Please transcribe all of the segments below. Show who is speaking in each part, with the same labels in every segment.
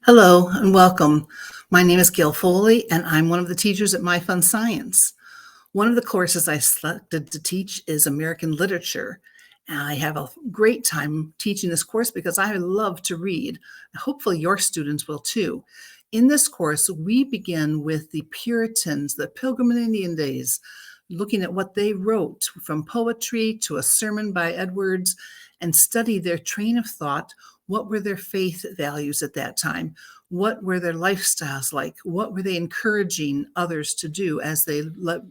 Speaker 1: Hello and welcome. My name is Gayle Foley, and I'm one of the teachers at MyFunScience. One of the courses I selected to teach is American Literature. And I have a great time teaching this course because I love to read. Hopefully your students will too. In this course, we begin with the Puritans, the Pilgrim and Indian days, looking at what they wrote from poetry to a sermon by Edwards, and study their train of thought. What were their faith values at that time? What were their lifestyles like? What were they encouraging others to do as they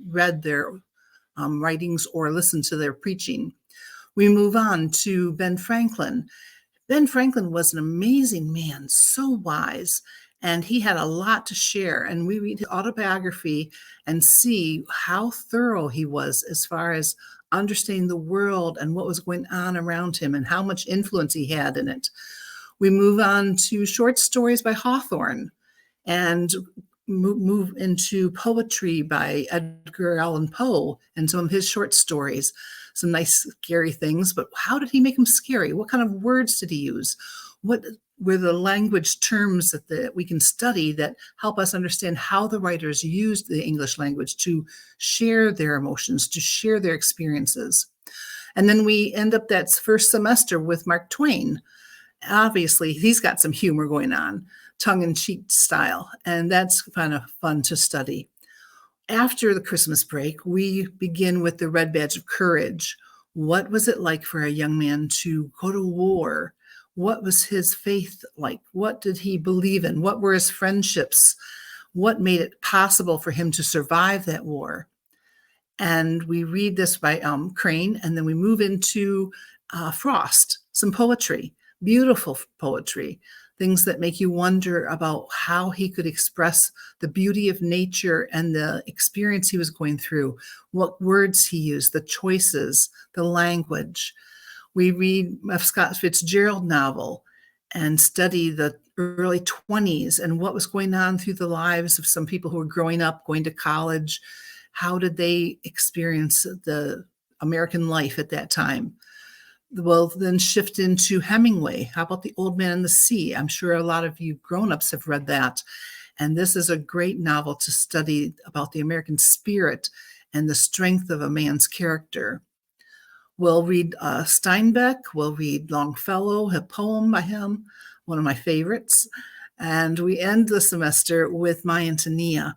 Speaker 1: read their writings or listened to their preaching? We move on to Ben Franklin. Ben Franklin was an amazing man, so wise, and he had a lot to share. And we read his autobiography and see how thorough he was as far as understanding the world and what was going on around him and how much influence he had in it. We move on to short stories by Hawthorne and move into poetry by Edgar Allan Poe and some of his short stories. Some nice scary things, but how did he make them scary? What kind of words did he use? What were the language terms that we can study that help us understand how the writers used the English language to share their emotions, to share their experiences? And then we end up that first semester with Mark Twain. Obviously, he's got some humor going on, tongue-in-cheek style, and that's kind of fun to study. After the Christmas break, we begin with the Red Badge of Courage. What was it like for a young man to go to war? What was his faith like? What did he believe in? What were his friendships? What made it possible for him to survive that war? And we read this by Crane, and then we move into Frost, some poetry, beautiful poetry, things that make you wonder about how he could express the beauty of nature and the experience he was going through, what words he used, the choices, the language. We read a Scott Fitzgerald novel and study the early 20s and what was going on through the lives of some people who were growing up, going to college. How did they experience the American life at that time? We'll then shift into Hemingway. How about The Old Man and the Sea? I'm sure a lot of you grown-ups have read that. And this is a great novel to study about the American spirit and the strength of a man's character. We'll read Steinbeck. We'll read Longfellow, a poem by him, one of my favorites. And we end the semester with My Antonia.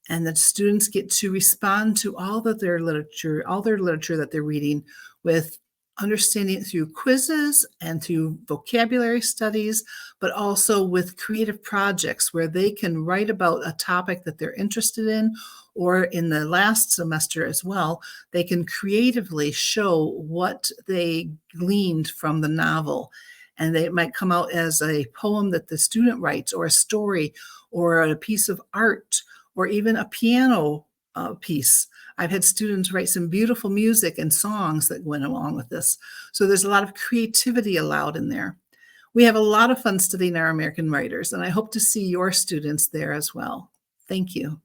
Speaker 1: And the students get to respond to all of their literature that they're reading with understanding it through quizzes and through vocabulary studies, but also with creative projects where they can write about a topic that they're interested in, or in the last semester as well, they can creatively show what they gleaned from the novel. And it might come out as a poem that the student writes, or a story, or a piece of art, or even a piano piece. I've had students write some beautiful music and songs that went along with this. So there's a lot of creativity allowed in there. We have a lot of fun studying our American writers, and I hope to see your students there as well. Thank you.